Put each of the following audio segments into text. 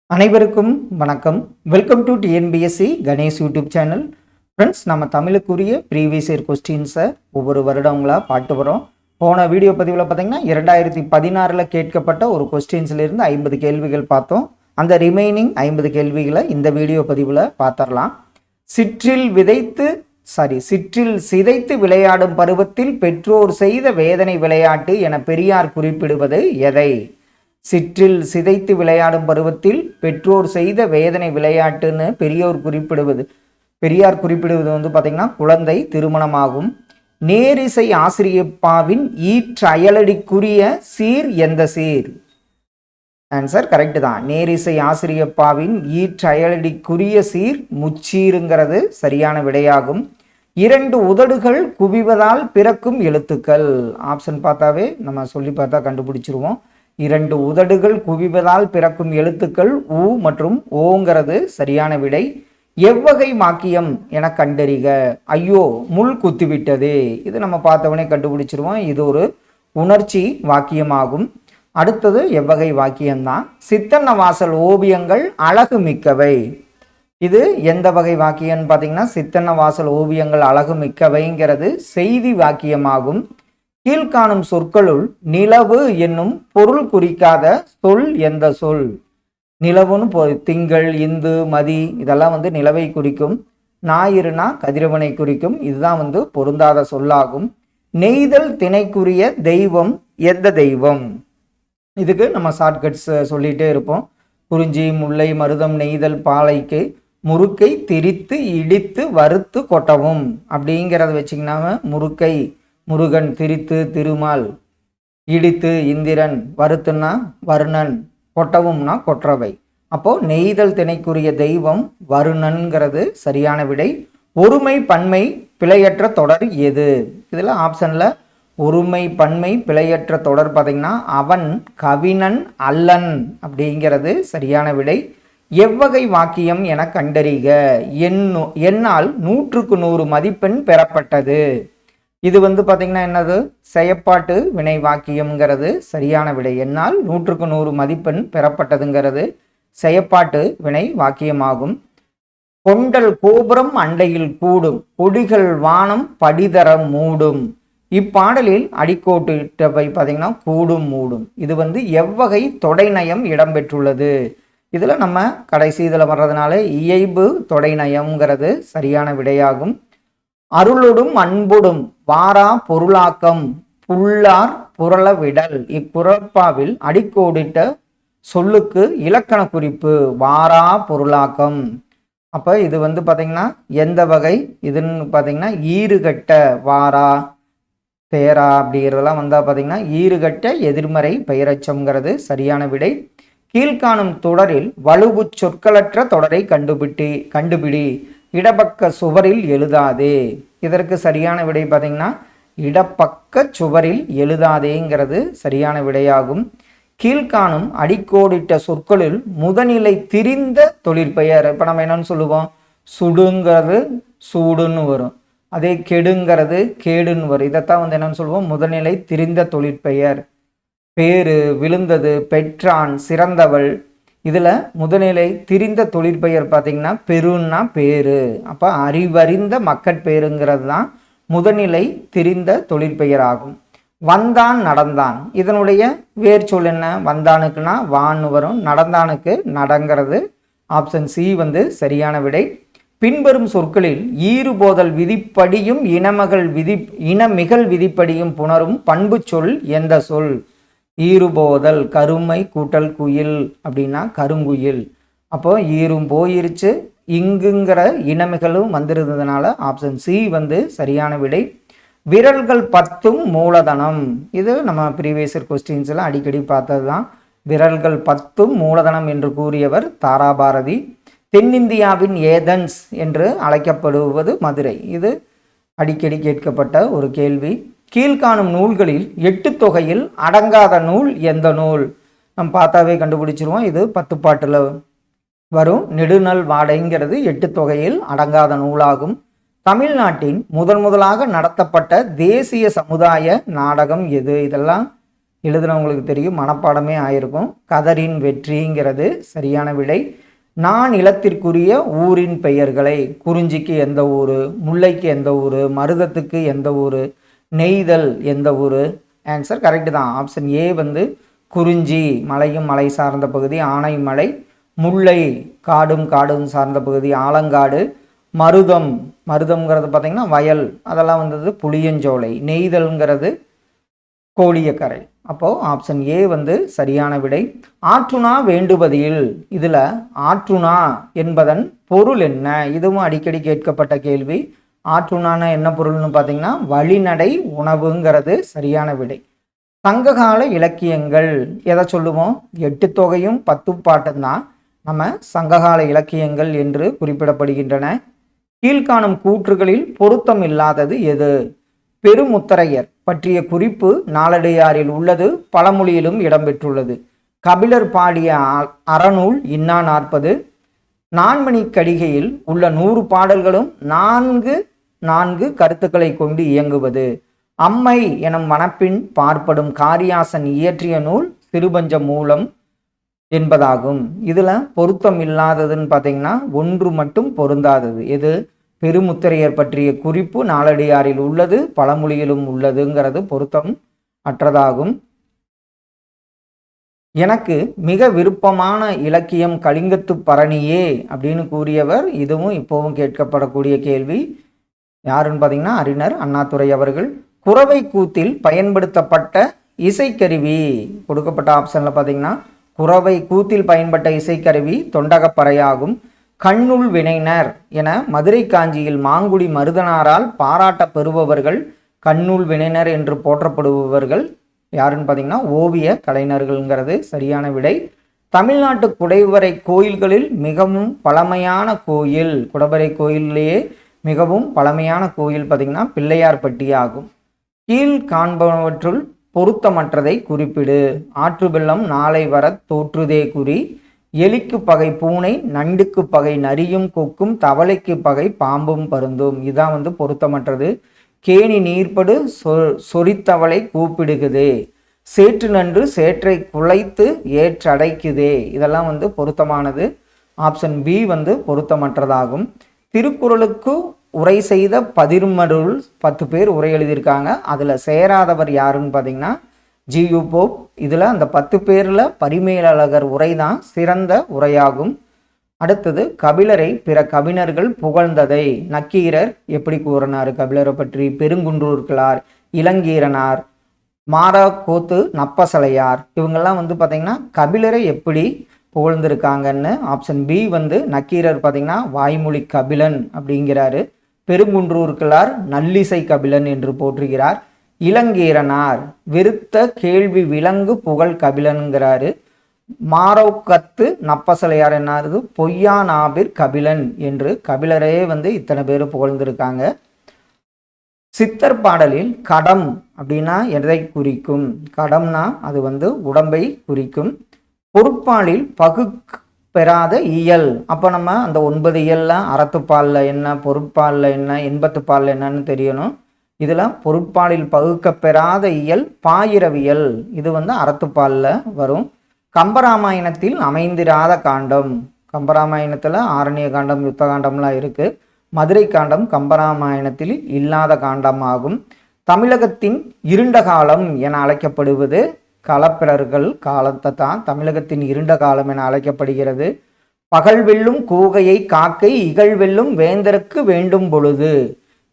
அனைவருக்கும் வணக்கம். Welcome to TNPSC Ganesh YouTube channel. Friends, நம்ம தமிழுக்குரிய ப்ரீவியஸ் இயர் கொஸ்டின்ஸை ஒவ்வொரு வருடங்களாக பார்த்து வரோம். போன வீடியோ பதிவில் பார்த்தீங்கன்னா 2016 கேட்கப்பட்ட ஒரு கொஸ்டின்ஸ்லேருந்து 50 கேள்விகள் பார்த்தோம். அந்த ரிமைனிங் 50 கேள்விகளை இந்த வீடியோ பதிவில் பார்த்துடலாம். சிற்றில் சிதைத்து விளையாடும் பருவத்தில் பெற்றோர் செய்த வேதனை விளையாட்டு என பெரியார் குறிப்பிடுவது எதை? சிற்றில் சிதைத்து விளையாடும் பருவத்தில் பெற்றோர் செய்த வேதனை விளையாட்டுன்னு பெரியார் குறிப்பிடுவது வந்து பார்த்தீங்கன்னா குழந்தை திருமணமாகும். நேரிசை ஆசிரியப்பாவின் ஈற்றயலடிக்குரிய சீர் எந்த சீர்? ஆன்சர் கரெக்டு தான். நேரிசை ஆசிரியப்பாவின் ஈற்றயலடிக்குரிய சீர் முச்சீருங்கிறது சரியான விடையாகும். 2 உதடுகள் குவிவதால் பிறக்கும் எழுத்துக்கள். ஆப்ஷன் பார்த்தாவே நம்ம சொல்லி பார்த்தா கண்டுபிடிச்சிருவோம். 2 உதடுகள் குவிவதால் பிறக்கும் எழுத்துக்கள் உ மற்றும் ஓங்கிறது சரியான விடை. எவ்வகை வாக்கியம் என கண்டறிக. ஐயோ, முள் குத்திவிட்டது. இது நம்ம பார்த்தவனே கண்டுபிடிச்சிருவோம். இது ஒரு உணர்ச்சி வாக்கியமாகும். அடுத்தது எவ்வகை வாக்கியம்தான். சித்தன்னவாசல் ஓவியங்கள் அழகு மிக்கவை. இது எந்த வகை வாக்கியம்னு பார்த்தீங்கன்னா சித்தன்னவாசல் ஓவியங்கள் அழகு மிக்கவைங்கிறது செய்தி வாக்கியமாகும். கீழ்காணும் சொற்களுள் நிலவு என்னும் பொருள் குறிக்காத சொல் எந்த சொல்? நிலவுன்னு திங்கள், இந்து, மதி இதெல்லாம் வந்து நிலவை குறிக்கும். ஞாயிறுனா கதிரவனை குறிக்கும். இதுதான் பொருந்தாத சொல்லாகும். நெய்தல் திணைக்குரிய தெய்வம் எந்த தெய்வம்? இதுக்கு நம்ம ஷார்ட்கட்ஸ் சொல்லிகிட்டே இருப்போம். குறிஞ்சி, முல்லை, மருதம், நெய்தல், பாலைக்கு முறுக்கை திரித்து இடித்து வறுத்து கொட்டவும் அப்படிங்கிறத வச்சிங்கன்னா முறுக்கை முருகன், திரித்து திருமால், இடித்து இந்திரன், வறுத்துன்னா வருணன், கொட்டவும்னா கொற்றவை. அப்போ நெய்தல் திணைக்குரிய தெய்வம் வருணன்கிறது சரியான விடை. ஒருமை பன்மை பிழையற்ற தொடர் எது? இதில் ஆப்ஷனில் ஒருமை பன்மை பிழையற்ற தொடர் பார்த்தீங்கன்னா அவன், கவினன், அல்லன் அப்படிங்கிறது சரியான விடை. எவ்வகை வாக்கியம் என கண்டறிக. என்னால் 100க்கு 100 மதிப்பெண் பெறப்பட்டது. இது பார்த்தீங்கன்னா என்னது? செயப்பாட்டு வினை வாக்கியம்ங்கிறது சரியான விடை. என்னால் 100க்கு 100 மதிப்பெண் பெறப்பட்டதுங்கிறது செயப்பாட்டு வினை வாக்கியமாகும். கொண்டல் கோபுரம் அண்டையில் கூடும், கொடிகள் வானம் படிதரம் மூடும். இப்பாடலில் அடிக்கோட்டிட்டவை பார்த்தீங்கன்னா கூடும் மூடும். இது எவ்வகை தொடைநயம் இடம்பெற்றுள்ளது? இதில் நம்ம கடைசி இதில் வர்றதுனால இயைபு தொடைநயம்ங்கிறது சரியான விடையாகும். அருளொடும் அன்பொடும் வாரா பொருளாக்கம் புல்லார் புரள விடல். இக்குறப்பாவில் அடிக்கோடிட்ட சொல்லுக்கு இலக்கண குறிப்பு வாரா பொருளாக்கம். அப்போ இது பார்த்தீங்கன்னா எந்த வகை இதுன்னு பார்த்தீங்கன்னா ஈறுகட்ட வாரா தேரா அப்படிங்கிறதெல்லாம் பார்த்தீங்கன்னா ஈறுகட்ட எதிர்மறை பெயரச்சம்ங்கிறது சரியான விடை. கீழ்காணும் தொடரில் வலுவு சொற்களற்ற தொடரை கண்டுபிடி. இடப்பக்க சுவரில் எழுதாதே. இதற்கு சரியான விடை பார்த்தீங்கன்னா இடப்பக்க சுவரில் எழுதாதேங்கிறது சரியான விடையாகும். கீழ்காணும் அடிக்கோடிட்ட சொற்களில் முதநிலை திரிந்த தொழிற்பெயர். இப்போ நம்ம என்னன்னு சொல்லுவோம்? சுடுங்கிறது சூடுன்னு வரும். அதே கெடுங்கிறது கேடுன்னு வரும். இதைத்தான் என்னன்னு சொல்லுவோம்? முதநிலை திரிந்த தொழிற்பெயர். பேரு, விழுந்தது, பெற்றான், சிறந்தவள். இதில் முதநிலை திரிந்த தொழிற்பெயர் பார்த்தீங்கன்னா பெருன்னா பேரு. அப்போ அறிவறிந்த மக்கட்பேருங்கிறது தான் முதநிலை திரிந்த தொழிற்பெயர் ஆகும். வந்தான், நடந்தான். இதனுடைய வேர் சொல் என்ன? வந்தானுக்குன்னா வான்னு வரும், நடந்தானுக்கு நடங்கிறது. ஆப்ஷன் சி சரியான விடை. பின்வரும் சொற்களில் ஈறுபோதல் விதிப்படியும் இனமிகல் விதிப்படியும் புணரும் பண்பு சொல் எந்த சொல்? ஈறுபோதல் கருமை கூட்டல் குயில் அப்படின்னா கருங்குயில். அப்போ ஈரும் போயிருச்சு, இங்குங்கிற இனமிகளும் வந்துருந்ததுனால ஆப்ஷன் சி சரியான விடை. விரல்கள் 10 மூலதனம். இது நம்ம ப்ரீவியஸ் கொஸ்டின்ஸ்லாம் அடிக்கடி பார்த்தது தான். விரல்கள் 10 மூலதனம் என்று கூறியவர் தாராபாரதி. தென்னிந்தியாவின் ஏதென்ஸ் என்று அழைக்கப்படுவது மதுரை. இது அடிக்கடி கேட்கப்பட்ட ஒரு கேள்வி. கீழ்காணும் நூல்களில் 8 தொகையில் அடங்காத நூல் எந்த நூல்? நம்ம பார்த்தாவே கண்டுபிடிச்சிருவோம். இது 10 பாட்டில் வரும். நெடுநல் வாடைங்கிறது 8 தொகையில் அடங்காத நூலாகும். தமிழ்நாட்டின் முதலாக நடத்தப்பட்ட தேசிய சமுதாய நாடகம் எது? இதெல்லாம் எழுதுனவங்களுக்கு தெரியும், மனப்பாடமே ஆயிருக்கும். கதரின் வெற்றிங்கிறது சரியான விடை. நான் நிலத்திற்குரிய ஊரின் பெயர்களை, குறிஞ்சிக்கு எந்த ஊர், முல்லைக்கு எந்த ஊர், மருதத்துக்கு எந்த ஊர், நெய்தல் எந்த ஊர்? ஆன்சர் கரெக்டு தான். ஆப்ஷன் ஏ வந்து குறிஞ்சி, மலையும் மலை சார்ந்த பகுதி, ஆனைமலை. முல்லை காடும் காடும் சார்ந்த பகுதி, ஆலங்காடு. மருதம், மருதம்ங்கிறது பார்த்திங்கன்னா வயல், அதெல்லாம் வந்தது புளியஞ்சோலை. நெய்தல்ங்கிறது கோடியக்கரை. அப்போது ஆப்ஷன் ஏ வந்து சரியான விடை. ஆற்றுணா வேண்டுவதில், இதில் ஆற்றுணா என்பதன் பொருள் என்ன? இதுவும் அடிக்கடி கேட்கப்பட்ட கேள்வி. ஆற்றுணான என்ன பொருள்னு பார்த்தீங்கன்னா வழிநடை உணவுங்கிறது சரியான விடை. சங்ககால இலக்கியங்கள் எதை சொல்லுவோம்? 8 தொகையும் 10 பாட்டும் தான் நம்ம சங்ககால இலக்கியங்கள் என்று குறிப்பிடப்படுகின்றன. கீழ்காணும் கூற்றுகளில் பொருத்தம் இல்லாதது எது? பெருமுத்தரையர் பற்றிய குறிப்பு நாலடியாரில் உள்ளது, பழமொழியிலும் இடம்பெற்றுள்ளது. கபிலர் பாடிய அறநூல் இன்னா 40. நான்மணிக்கடிகையில் உள்ள 100 பாடல்களும் 4 கருத்துக்களை கொண்டு இயங்குவது. அம்மை எனும் மணப்பின் பார்ப்படும் காரியாசன் இயற்றிய நூல் சிறுபஞ்ச மூலம் என்பதாகும். இதில் பொருத்தம் இல்லாததுன்னு பார்த்தீங்கன்னா ஒன்று மட்டும் பொருந்தாதது. எது? பெருமுத்திரையர் பற்றிய குறிப்பு நாலடியாரில் உள்ளது, பழமொழியிலும் உள்ளதுங்கிறது பொருத்தம் அற்றதாகும். எனக்கு மிக விருப்பமான இலக்கியம் கலிங்கத்து பரணியே அப்படின்னு கூறியவர். இதுவும் இப்போவும் கேட்கப்படக்கூடிய கேள்வி. யாருன்னு பார்த்தீங்கன்னா அறிஞர் அண்ணாதுரை அவர்கள். குறவை கூத்தில் பயன்படுத்தப்பட்ட இசைக்கருவி கொடுக்கப்பட்ட ஆப்ஷனில் பார்த்தீங்கன்னா குறவை கூத்தில் பயன்பட்ட இசைக்கருவி தொண்டகப்பறையாகும். கண்ணுள் வினைஞர் என மதுரை காஞ்சியில் மாங்குடி மருதனாரால் பாராட்ட பெறுபவர்கள் கண்ணுள் வினைஞர் என்று போற்றப்படுபவர்கள் யாருன்னு பார்த்தீங்கன்னா ஓவிய கலைஞர்கள்ங்கிறது சரியான விடை. தமிழ்நாட்டு குடைவரை கோயில்களில் மிகவும் பழமையான கோயில், குடவரை கோயிலேயே மிகவும் பழமையான கோயில் பார்த்தீங்கன்னா பிள்ளையார்பட்டி ஆகும். கீழ் காண்பவற்றுள் பொருத்தமற்றதை குறிப்பிடு. ஆற்று வெள்ளம் நாளை வர தோற்றுதே குறி. எலிக்கு பகை பூனை, நண்டுக்கு பகை நரியும் கொக்கும், தவளைக்கு பகை பாம்பும் பருந்தும். இதான் வந்து பொருத்தமற்றது. கேணி நீர்ப்படு சொரித்தவளை கூப்பிடுகுதே. சேற்று நன்று சேற்றை குலைத்து ஏற்றடைக்குதே. இதெல்லாம் வந்து பொருத்தமானது. ஆப்ஷன் பி வந்து பொருத்தமற்றதாகும். திருக்குறளுக்கு உரை செய்த 10 பேர் உரை எழுதியிருக்காங்க. அதில் சேராதவர் யாருன்னு பார்த்தீங்கன்னா ஜியு போப். இதில் அந்த 10 பேரில் பரிமேலழகர் உரை தான் சிறந்த உரையாகும். அடுத்தது கபிலரை பிற கவிஞர்கள் புகழ்ந்ததை நக்கீரர் எப்படி கூறினார் கபிலரை பற்றி? பெருங்குன்றூர் கிழார், இளங்கீரனார், மாராக்கோத்து நப்பசலையார், இவங்கெல்லாம் வந்து பார்த்திங்கன்னா கபிலரை எப்படி புகழ்ந்திருக்காங்கன்னு. ஆப்ஷன் பி வந்து நக்கீரர் பார்த்திங்கன்னா வாய்மொழி கபிலன் அப்படிங்கிறாரு. பெருங்குன்றூர் கிழார் நல்லிசை கபிலன் என்று போற்றுகிறார். இளங்கீரனார் விருத்த கேள்வி விலங்கு புகழ் கபிலன்கிறாரு. மாரோக்கத்து நப்பசலையார் என்னாரு? பொய்யானாபிர் கபிலன் என்று கபிலரே வந்து இத்தனை பேர் புகழ்ந்திருக்காங்க. சித்தர் பாடலில் கடம் அப்படின்னா எதை குறிக்கும்? கடம்னா அது வந்து உடம்பை குறிக்கும். பொருட்பாலில் பெறாத இயல். அப்போ நம்ம அந்த 9 இயல்ல அறத்துப்பாலில் என்ன, பொருட்பாலில் என்ன, இன்பத்துப்பாலில் என்னன்னு தெரியணும். இதில் பொருட்பாலில் பகுக்கப்பெறாத இயல் பாயிரவியல். இது வந்து அறத்துப்பாலில் வரும். கம்பராமாயணத்தில் அமைந்திராத காண்டம். கம்பராமாயணத்தில் ஆரண்ய காண்டம், யுத்த காண்டம்லாம் இருக்குது. மதுரை காண்டம் கம்பராமாயணத்தில் இல்லாத காண்டம் ஆகும். தமிழகத்தின் இருண்ட காலம் என அழைக்கப்படுவது களப்பிரர்கள் காலத்தை தான் தமிழகத்தின் இருண்ட காலம் என அழைக்கப்படுகிறது. பகல் வெல்லும் கூகையை காக்கை இகழ் வெல்லும் வேந்தருக்கு வேண்டும் பொழுது.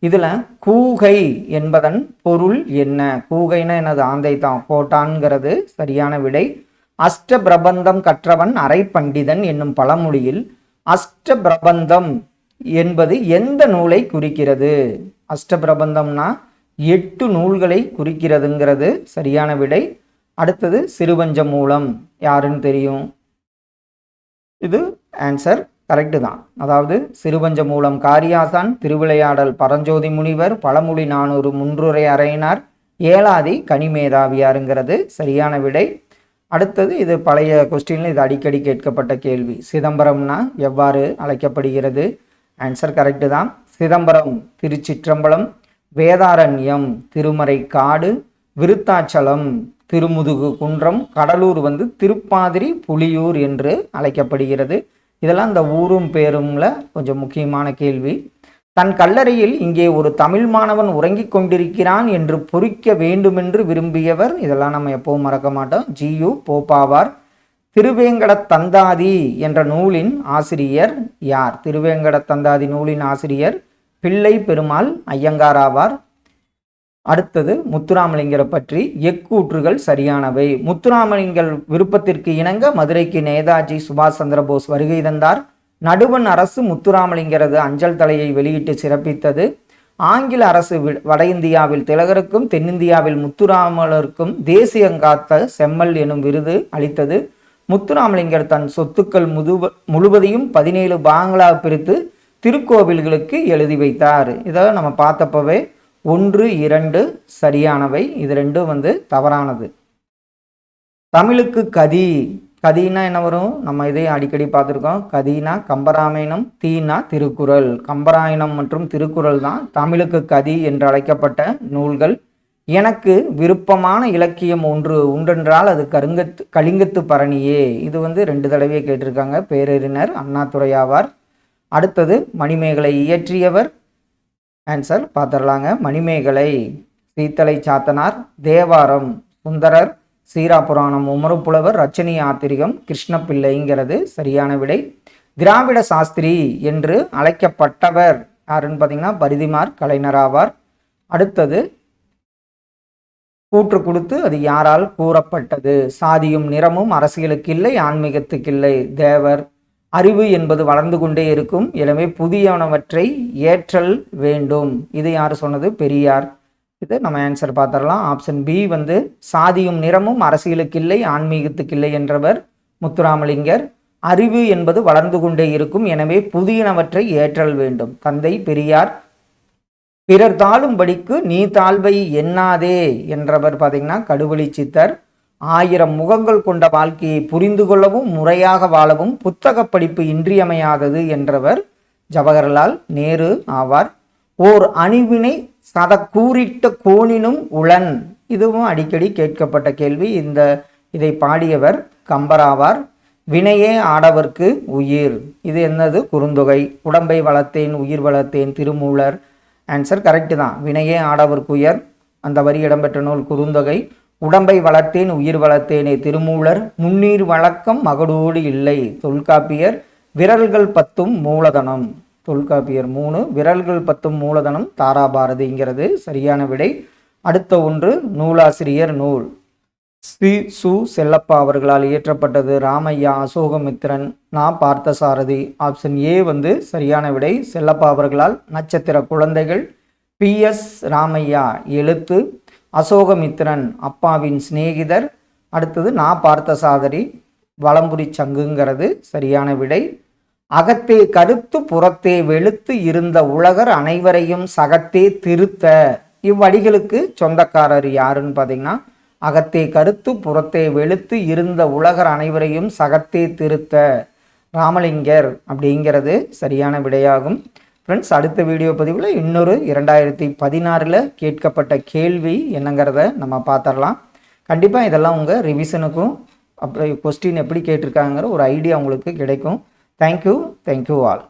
இதில் கூகை என்பதன் பொருள் என்ன? கூகைன்னா என்னது? ஆந்தை தான், கோட்டான்கிறது சரியான விடை. அஷ்ட பிரபந்தம் கற்றவன் அரை பண்டிதன் என்னும் பழமொழியில் அஷ்ட பிரபந்தம் என்பது எந்த நூலை குறிக்கிறது? அஷ்ட பிரபந்தம்னா 8 நூல்களை குறிக்கிறதுங்கிறது சரியான விடை. அடுத்தது சிறுபஞ்ச மூலம் யாருன்னு தெரியும்? இது ஆன்சர் கரெக்டு தான். அதாவது சிறுபஞ்ச மூலம் காரியாசான், திருவிளையாடல் பரஞ்சோதி முனிவர், பழமொழி 400 முன்றுரை அறையினார், ஏலாதி கனிமேதாவியாருங்கிறது சரியான விடை. அடுத்தது இது பழைய கொஸ்டின்ல இது அடிக்கடி கேட்கப்பட்ட கேள்வி. சிதம்பரம்னா எவ்வாறு அழைக்கப்படுகிறது? ஆன்சர் கரெக்டு தான். சிதம்பரம் திருச்சிற்றம்பலம், வேதாரண்யம் திருமறை காடு, விருத்தாச்சலம், திருமுதுகு குன்றம், கடலூர் வந்து திருப்பாதிரி புலியூர் என்று அழைக்கப்படுகிறது. இதெல்லாம் இந்த ஊரும் பேரும்ல கொஞ்சம் முக்கியமான கேள்வி. தன் கல்லறையில் இங்கே ஒரு தமிழ் மாணவன் உறங்கிக் கொண்டிருக்கிறான் என்று பொறிக்க வேண்டுமென்று விரும்பியவர், இதெல்லாம் நம்ம எப்பவும் மறக்க மாட்டோம், ஜியு போப்பாவார். திருவேங்கட தந்தாதி என்ற நூலின் ஆசிரியர் யார்? திருவேங்கட தந்தாதி நூலின் ஆசிரியர் பிள்ளை பெருமாள் ஐயங்கார் ஆவார். அடுத்தது முத்துராமலிங்கரை பற்றி எக்கூற்றுகள் சரியானவை. முத்துராமலிங்கர் விருப்பத்திற்கு இணங்க மதுரைக்கு நேதாஜி சுபாஷ் சந்திரபோஸ் வருகை தந்தார். நடுவண் அரசு முத்துராமலிங்கரது அஞ்சல் தலையை வெளியிட்டு சிறப்பித்தது. ஆங்கில அரசு வட இந்தியாவில் திலகருக்கும் தென்னிந்தியாவில் முத்துராமலருக்கும் தேசியங்காத்த செம்மல் எனும் விருது அளித்தது. முத்துராமலிங்கர் தன் சொத்துக்கள் முழுவதையும் 17 பாங்களாக பிரித்து திருக்கோவில்களுக்கு எழுதி வைத்தார். இதை நம்ம பார்த்தப்பவே 1, 2 சரியானவை, இது 2 வந்து தவறானது. தமிழுக்கு கதி, கதினா என்ன வரும்? நம்ம இதை அடிக்கடி பார்த்துருக்கோம். கதினா கம்பராமாயணம், தீனா திருக்குறள். கம்பராயணம் மற்றும் திருக்குறள் தான் தமிழுக்கு கதி என்று அழைக்கப்பட்ட நூல்கள். எனக்கு விருப்பமான இலக்கியம் ஒன்று உண்டென்றால் அது கலிங்கத்து பரணியே. இது வந்து 2 தடவையே கேட்டிருக்காங்க. பேரறிஞர் அண்ணாதுரை ஆவார். அடுத்தது மணிமேகலை இயற்றியவர், ஆன்சர் பார்த்துடலாங்க. மணிமேகலை சீத்தலை சாத்தனார், தேவாரம் சுந்தரர், சீராபுராணம் உமறுப்புலவர், ரச்சனி ஆத்திரிகம் கிருஷ்ணப்பிள்ளைங்கிறது சரியான விடை. திராவிட சாஸ்திரி என்று அழைக்கப்பட்டவர் யாருன்னு பார்த்தீங்கன்னா பரிதிமார் கலைஞர் ஆவார். அடுத்தது கூற்று கொடுத்து அது யாரால் கூறப்பட்டது? சாதியும் நிறமும் அரசியலுக்கு இல்லை, ஆன்மீகத்துக்கு இல்லை. தேவர். அறிவு என்பது வளர்ந்து கொண்டே இருக்கும், எனவே புதியனவற்றை ஏற்றல் வேண்டும். இது யார் சொன்னது? பெரியார். இது நம்ம ஆன்சர் பார்த்துடலாம். ஆப்ஷன் பி வந்து சாதியும் நிறமும் அரசியலுக்கு இல்லை, ஆன்மீகத்துக்கு இல்லை என்றவர் முத்துராமலிங்கர். அறிவு என்பது வளர்ந்து கொண்டே இருக்கும், எனவே புதியனவற்றை ஏற்றல் வேண்டும், தந்தை பெரியார். பிறர் தாழும்படிக்கு நீ தாழ்வை எண்ணாதே என்றவர் பார்த்தீங்கன்னா கடுவெளி சித்தர். 1000 முகங்கள் கொண்ட வாழ்க்கையை புரிந்து கொள்ளவும் முறையாக வாழவும் புத்தக படிப்பு இன்றியமையாதது என்றவர் ஜவஹர்லால் நேரு ஆவார். ஓர் அணிவினை சதக்கூறிட்ட கோணினும் உளன், இதுவும் அடிக்கடி கேட்கப்பட்ட கேள்வி. இதை பாடியவர் கம்பராவார். வினையே ஆடவர்க்கு உயிர், இது என்னது? குறுந்தொகை. உடம்பை வளர்த்தேன் உயிர் வளர்த்தேன் திருமூலர். ஆன்சர் கரெக்டு தான். வினையே ஆடவர்க்கு உயர், அந்த வரி இடம்பெற்ற நூல் குறுந்தொகை. உடம்பை வளர்த்தேன் உயிர் வளர்த்தேனே திருமூலர். முன்னீர் வழக்கம் மகடோடு இல்லை தொல்காப்பியர். விரல்கள் 10 மூலதனம் தொல்காப்பியர் 3. விரல்கள் 10 மூலதனம் தாராபாரதிங்கிறது சரியான விடை. அடுத்த ஒன்று நூலாசிரியர் நூல். சு செல்லப்பா அவர்களால் இயற்றப்பட்டது. ராமையா, அசோகமித்திரன், நா பார்த்தசாரதி. ஆப்ஷன் ஏ வந்து சரியான விடை. செல்லப்பா அவர்களால் நட்சத்திர குழந்தைகள். PS ராமையா எழுத்து. அசோகமித்திரன் அப்பாவின் சிநேகிதர். அடுத்தது நா பார்த்தசாரதி வலம்புரி சங்குங்கிறது சரியான விடை. அகத்தே கருத்து புறத்தே வெளுத்து இருந்த உலகர் அனைவரையும் சகத்தே திருத்த, இவ்வடிகளுக்கு சொந்தக்காரர் யாருன்னு பார்த்தீங்கன்னா அகத்தே கருத்து புறத்தே வெளுத்து இருந்த உலகர் அனைவரையும் சகத்தே திருத்த ராமலிங்கர் அப்படிங்கிறது சரியான விடையாகும். ஃப்ரெண்ட்ஸ், அடுத்த வீடியோ பதிவில் இன்னொரு 2016 கேட்கப்பட்ட கேள்வி என்னங்கிறத நம்ம பார்த்துடலாம். கண்டிப்பாக இதெல்லாம் உங்கள் ரிவிஷனுக்கும் அப்புறம் கொஸ்டின் எப்படி கேட்டிருக்காங்கிற ஒரு ஐடியா உங்களுக்கு கிடைக்கும். Thank you all.